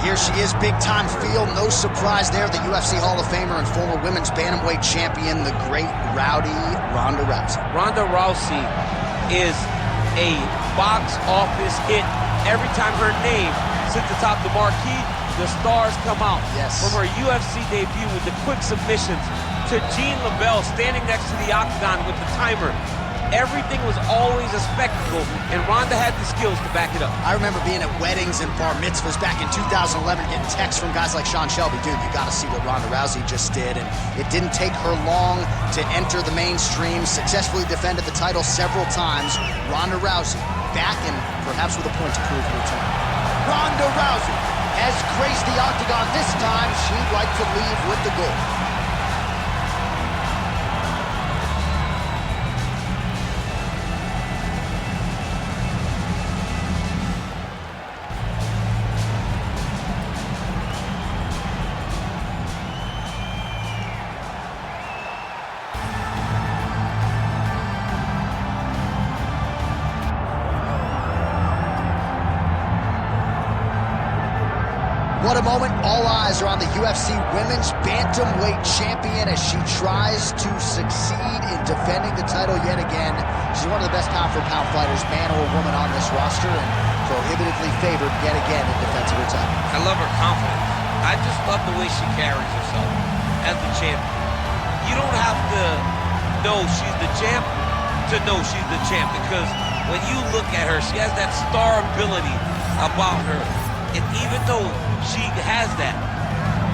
Here she is, big-time feel, no surprise there. The UFC Hall of Famer and former women's bantamweight champion, the great rowdy Ronda Rousey. Ronda Rousey is a box office hit. Every time her name sits atop the marquee, the stars come out. Yes. From her UFC debut with the quick submissions to Jean LaBelle standing next to the octagon with the timer. Everything was always a spectacle, and Ronda had the skills to back it up. I remember being at weddings and bar mitzvahs back in 2011, getting texts from guys like Sean Shelby, dude, you gotta see what Ronda Rousey just did. And it didn't take her long to enter the mainstream, successfully defended the title several times. Ronda Rousey back and perhaps with a point to prove her return. Ronda Rousey has graced the octagon this time. She'd like to leave with the gold. What a moment. All eyes are on the UFC Women's Bantamweight Champion as she tries to succeed in defending the title yet again. She's one of the best pound-for-pound fighters, man or woman, on this roster, and prohibitively favored yet again in defense of her title. I love her confidence. I just love the way she carries herself as the champion. You don't have to know she's the champ to know she's the champ, because when you look at her, she has that star ability about her. And even though she has that,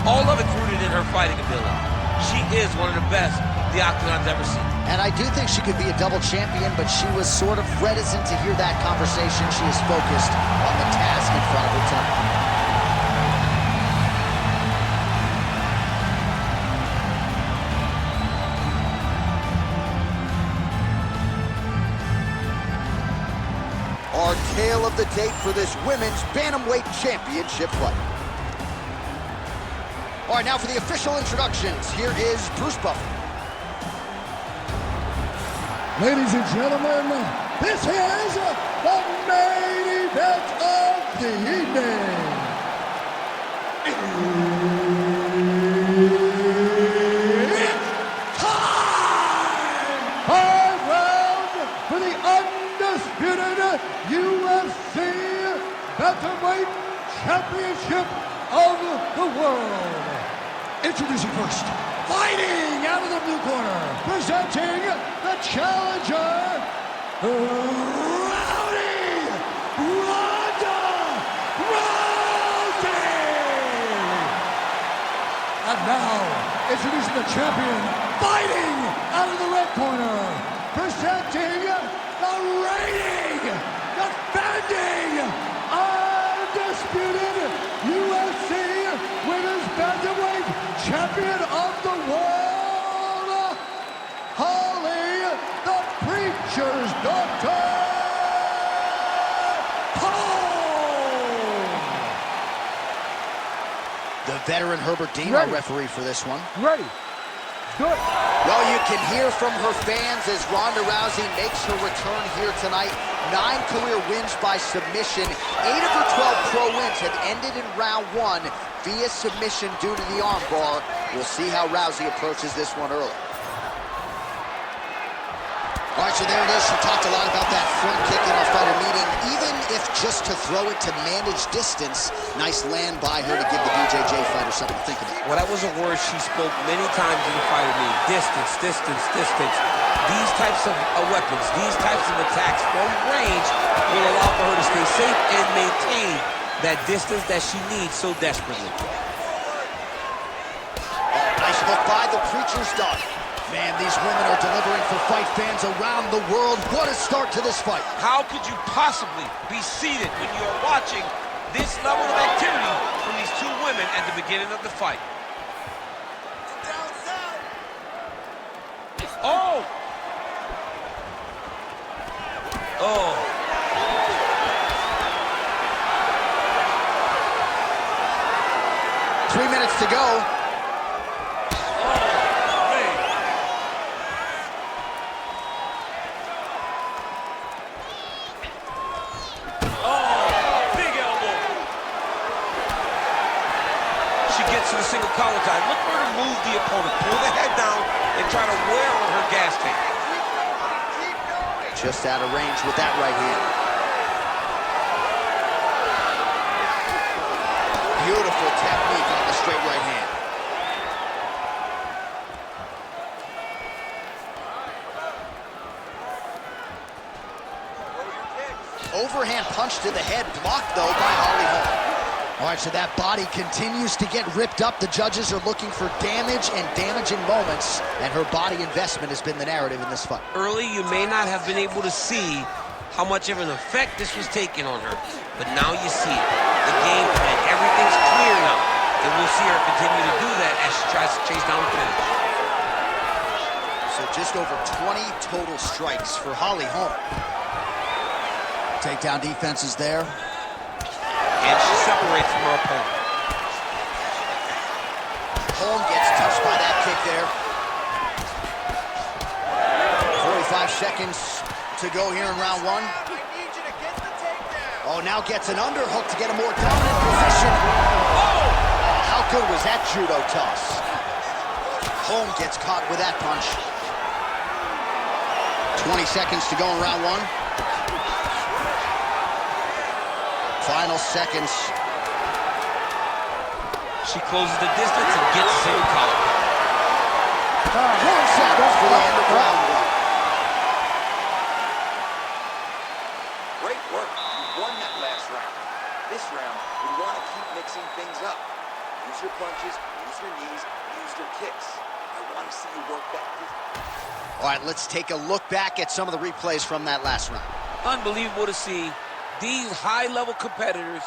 all of it's rooted in her fighting ability. She is one of the best the Octagon's ever seen. And I do think she could be a double champion, but she was sort of reticent to hear that conversation. She is focused on the task in front of her tonight. Our tale of the tape for this women's bantamweight championship fight. All right, now for the official introductions. Here is Bruce Buffer. Ladies and gentlemen, this is the main event of the evening. It's time! 5 rounds for the undisputed UFC Bantamweight Championship of the world. Introducing first, fighting out of the blue corner, presenting the challenger, Rowdy Ronda Rousey. And now, introducing the champion, fighting out of the red corner, presenting the reigning, defending, undisputed UFC Women's Bantamweight Champion of the world, Holly, the Preacher's Daughter, Holm. The veteran Herbert Dean, our referee for this one. Ready. Good. Well, you can hear from her fans as Ronda Rousey makes her return here tonight. 9 career wins by submission. 8 of her 12 pro wins have ended in round 1 via submission due to the armbar. We'll see how Rousey approaches this one early. All right, so there it is. She talked a lot about that front kick in our fighter meeting, even if just to throw it to manage distance. Nice land by her to give the BJJ fighter something to think about. Well, that was a word she spoke many times in the fighter meeting. Distance, distance, distance. These types of weapons, these types of attacks from range will allow for her to stay safe and maintain that distance that she needs so desperately. Oh, nice look by the Preacher's Daughter. Man, these women are delivering for fight fans around the world. What a start to this fight. How could you possibly be seated when you're watching this level of activity from these two women at the beginning of the fight? Oh! Oh! 3 minutes to go. she gets to the single collar tie. Look for her to move the opponent. Pull the head down and try to wear on her gas tank. Just out of range with that right hand. Beautiful technique on the straight right hand. Overhand punch to the head, blocked though by Holly Holm. All right, so that body continues to get ripped up. The judges are looking for damage and damaging moments, and her body investment has been the narrative in this fight. Early, you may not have been able to see how much of an effect this was taking on her, but now you see it. The game plan, everything's clear now, and we'll see her continue to do that as she tries to chase down the finish. So just over 20 total strikes for Holly Holm. Takedown defense is there. And she separates from her opponent. Holm gets touched by that kick there. 45 seconds to go here in round one. Oh, now gets an underhook to get a more dominant position. Oh, how good was that judo toss? Holm gets caught with that punch. 20 seconds to go in round one. Final seconds. She closes the distance and gets a single collar. 1 second for the end of round one. Great work. You won that last round. This round, we want to keep mixing things up. Use your punches, use your knees, use your kicks. I want to see you work that distance. All right, let's take a look back at some of the replays from that last round. Unbelievable to see these high-level competitors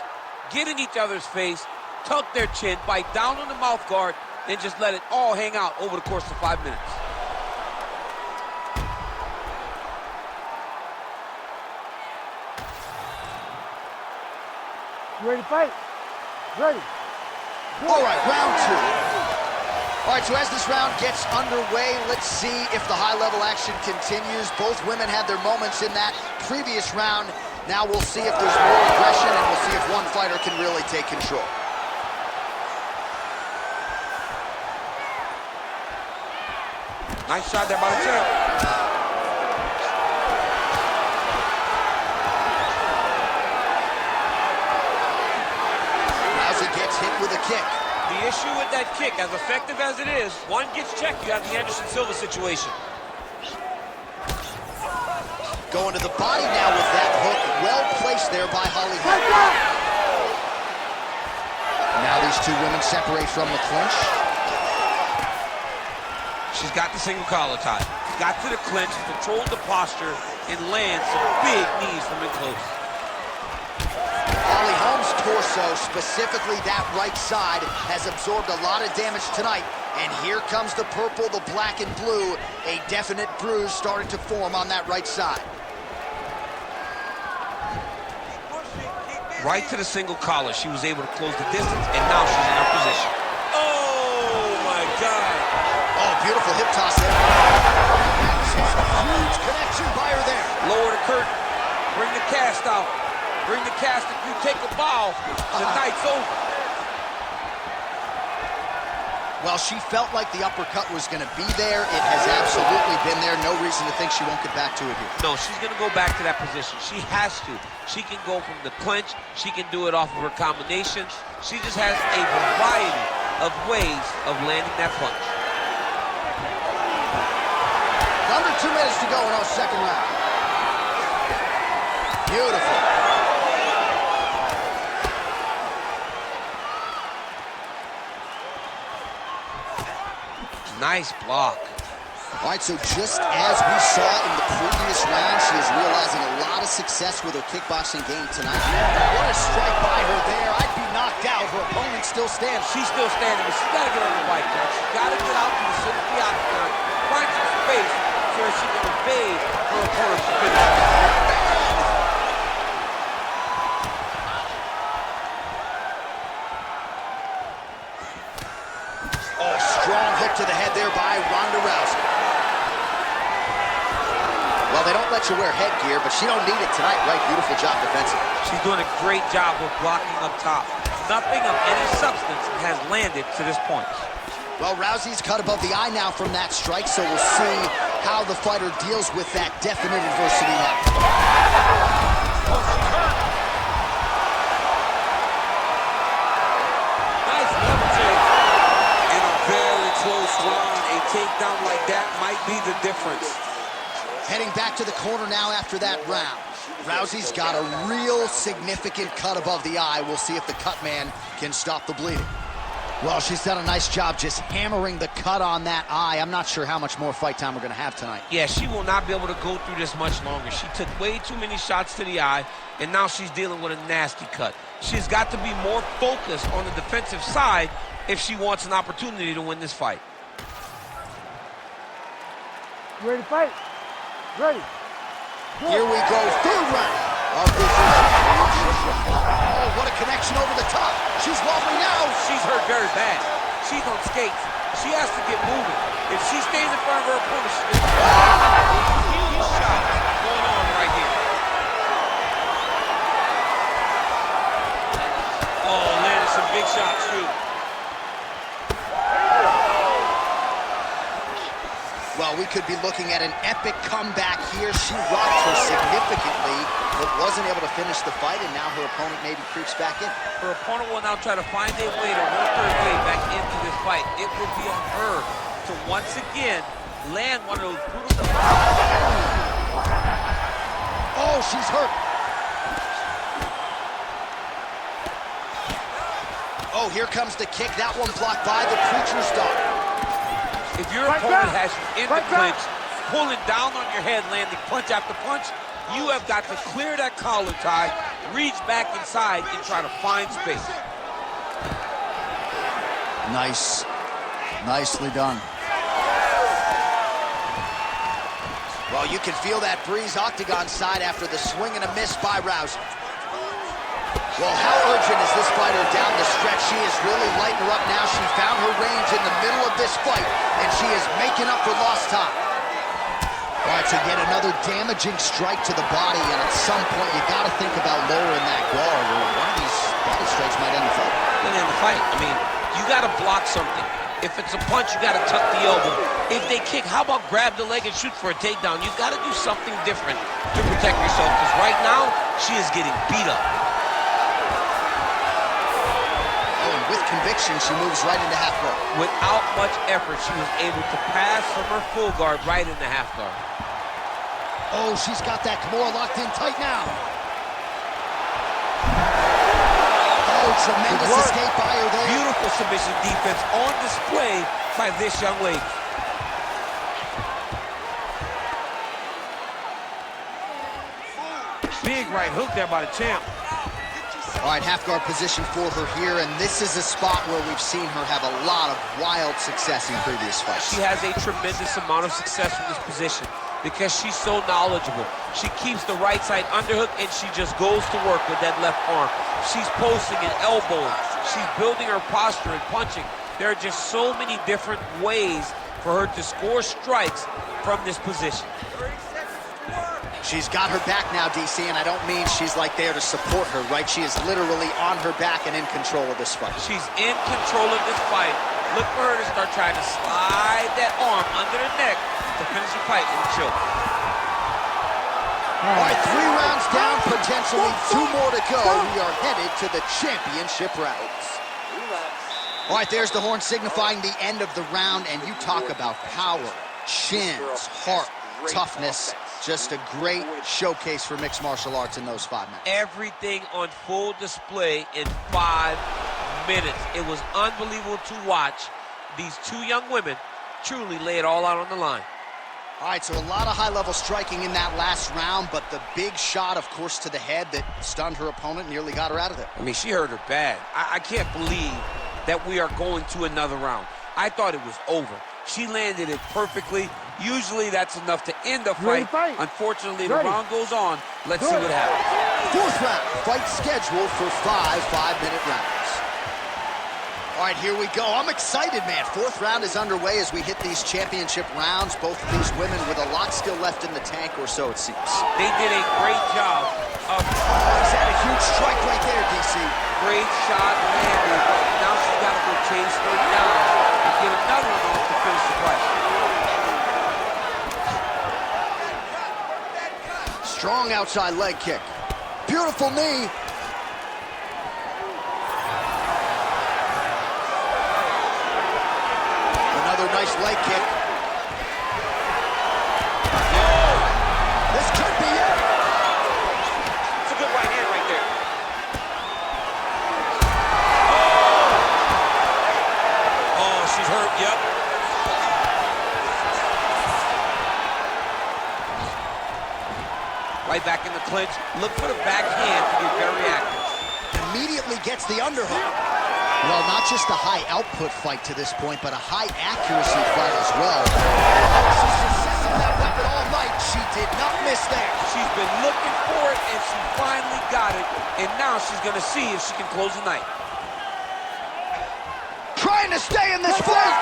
get in each other's face, tuck their chin, bite down on the mouth guard, and just let it all hang out over the course of 5 minutes. You ready to fight? Ready. All right, round two. All right, so as this round gets underway, let's see if the high-level action continues. Both women had their moments in that previous round. Now we'll see if there's more aggression, and we'll see if one fighter can really take control. Nice shot there by the champ. Rousey gets hit with a kick. The issue with that kick, as effective as it is, one gets checked, you have the Anderson Silva situation. Going to the body now with that hook. Well placed there by Holly Holm. Now these two women separate from the clinch. She's got the single collar tie. Got to the clinch, controlled the posture, and lands some big knees from in close. Holly Holm's torso, specifically that right side, has absorbed a lot of damage tonight. And here comes the purple, the black, and blue. A definite bruise starting to form on that right side. Right to the single collar. She was able to close the distance, and now she's in her position. Oh, my God. Oh, beautiful hip toss there. Huge connection by her there. Lower the curtain. Bring the cast out. Bring the cast. If you take a bow, the night's over. Well, she felt like the uppercut was going to be there. It has absolutely been there. No reason to think she won't get back to it here. No, she's going to go back to that position. She has to. She can go from the clinch. She can do it off of her combinations. She just has a variety of ways of landing that punch. Under 2 minutes to go in our second round. Beautiful. Nice block. All right, so just as we saw in the previous round, she is realizing a lot of success with her kickboxing game tonight. What a strike by her there. I'd be knocked out. Her opponent still stands. She's still standing, but she's got to get on the bike, man. She's got to get out to the center of the octagon, find some space so that she can evade her opponent's finish. Oh, strong hook to the head there by Ronda Rousey. Well, they don't let you wear headgear, but she don't need it tonight, right? Beautiful job defensively. She's doing a great job of blocking up top. nothing of any substance has landed to this point. Well, Rousey's cut above the eye now from that strike, so we'll see how the fighter deals with that definite adversity now. Nice level change. In a very close round, a takedown like that might be the difference. Heading back to the corner now after that round. Rousey's got a real significant cut above the eye. We'll see if the cut man can stop the bleeding. Well, she's done a nice job just hammering the cut on that eye. I'm not sure how much more fight time we're going to have tonight. Yeah, she will not be able to go through this much longer. She took way too many shots to the eye, and now she's dealing with a nasty cut. She's got to be more focused on the defensive side if she wants an opportunity to win this fight. You ready to fight? Ready. Go. Here we go, third round of this championship. Oh, what a connection over the top. She's wobbly now. She's hurt very bad. She's on skates. She has to get moving. If she stays in front of her opponent, she's huge shots going on right here. Oh, landed some big shots too. Well, we could be looking at an epic comeback here. She rocked her significantly, but wasn't able to finish the fight, and now her opponent maybe creeps back in. Her opponent will now try to find a way to work her way back into this fight. It will be on her to once again land one of those brutal... Oh, she's hurt. Oh, here comes the kick. That one blocked by the Preacher's Daughter. If your opponent has you in the clinch, pulling down on your head, landing punch after punch, you have got to clear that collar tie, reach back inside, and try to find space. Nice. Nicely done. Well, you can feel that breeze octagon side after the swing and a miss by Rousey. Well, how urgent is this fighter down the stretch? She is really lighting her up now. She found her range in the middle of this fight, and she is making up for lost time. All right, so yet another damaging strike to the body, and at some point, you got to think about lowering that guard, or one of these body strikes might end the fight. End the fight. I mean, you got to block something. If it's a punch, you got to tuck the elbow. If they kick, how about grab the leg and shoot for a takedown? You got to do something different to protect yourself, because right now, she is getting beat up. With conviction, she moves right into half guard. Without much effort, she was able to pass from her full guard right into half guard. Oh, she's got that Kimura locked in tight now. Oh, tremendous escape by her there. Beautiful submission defense on display by this young lady. Big right hook there by the champ. All right, half guard position for her here, and this is a spot where we've seen her have a lot of wild success in previous fights. She has a tremendous amount of success from this position because she's so knowledgeable. She keeps the right side underhook, and she just goes to work with that left arm. She's posting and elbowing. She's building her posture and punching. There are just so many different ways for her to score strikes from this position. She's got her back now, DC, and I don't mean she's like there to support her, right? She is literally on her back and in control of this fight. She's in control of this fight. Look for her to start trying to slide that arm under the neck to finish the fight with a choke. All right, 3 rounds down, potentially 2 more to go. We are headed to the championship rounds. All right, there's the horn signifying the end of the round, and you talk about power, chins, heart, toughness. Just a great showcase for mixed martial arts in those 5 minutes. Everything on full display in 5 minutes. It was unbelievable to watch these 2 young women truly lay it all out on the line. All right, so a lot of high-level striking in that last round, but the big shot, of course, to the head that stunned her opponent, nearly got her out of there. I mean, she hurt her bad. I can't believe that we are going to another round. I thought it was over. She landed it perfectly. Usually that's enough to end the fight. Unfortunately, the round goes on. Let's see what happens. 4th round, fight scheduled for 5 5-minute rounds. All right, here we go. I'm excited, man. 4th round is underway as we hit these championship rounds. Both of these women with a lot still left in the tank, or so it seems. They did a great job He's had a huge strike right there, DC. Great shot landed. Now she's got to go chase her down and get another one off to finish the fight. Strong outside leg kick. Beautiful knee. Another nice leg kick. This could be it. It's a good right hand right there. Oh, she's hurt, yep. Right back in the clinch. Look for the backhand to get very active. Immediately gets the underhook. Well, not just a high output fight to this point, but a high accuracy fight as well. She's successful with that weapon all night. She did not miss there. She's been looking for it, and she finally got it. And now she's going to see if she can close the night. Trying to stay in this fight.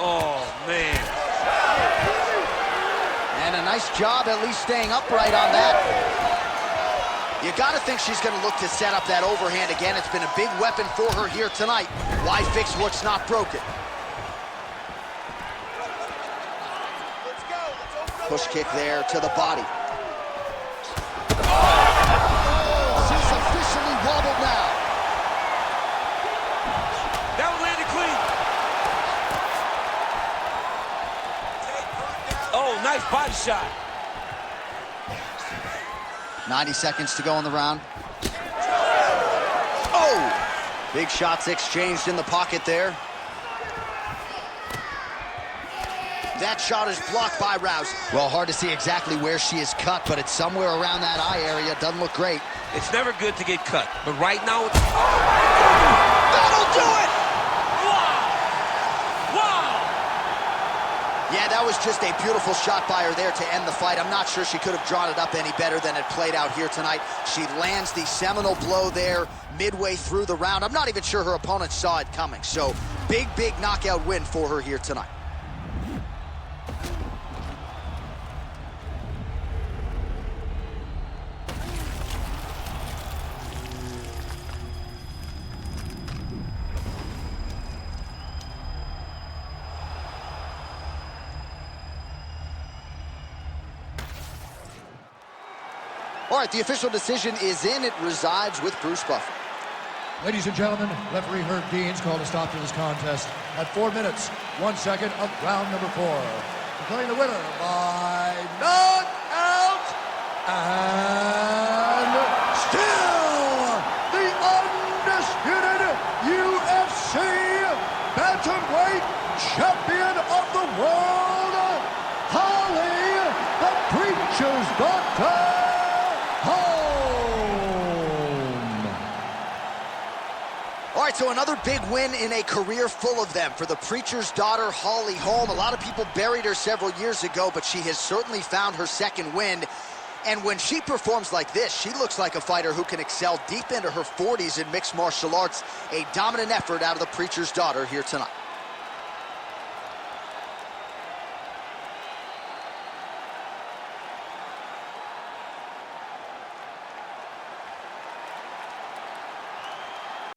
Oh, man. And a nice job at least staying upright on that. You got to think she's going to look to set up that overhand again. It's been a big weapon for her here tonight. Why fix what's not broken? Push kick there to the body. She's officially wobbled now. That one landed clean. Oh, nice body shot. 90 seconds to go in the round. Oh! Big shots exchanged in the pocket there. That shot is blocked by Rousey. Well, hard to see exactly where she is cut, but it's somewhere around that eye area. Doesn't look great. It's never good to get cut, but right now it's... That'll do it! Wow! Yeah, that was just a beautiful shot by her there to end the fight. I'm not sure she could have drawn it up any better than it played out here tonight. She lands the seminal blow there midway through the round. I'm not even sure her opponent saw it coming. So, big knockout win for her here tonight. All right, the official decision is in. It resides with Bruce Buffer. Ladies and gentlemen, referee Herb Deans called a stop to this contest at 4 minutes, 1 second of round number 4. Declaring the winner by knockout and still the undisputed UFC bantamweight champion of the world, Holly, the Preacher's Daughter. All right, so another big win in a career full of them for the Preacher's Daughter, Holly Holm. A lot of people buried her several years ago, but she has certainly found her second wind. And when she performs like this, she looks like a fighter who can excel deep into her 40s in mixed martial arts. A dominant effort out of the Preacher's Daughter here tonight.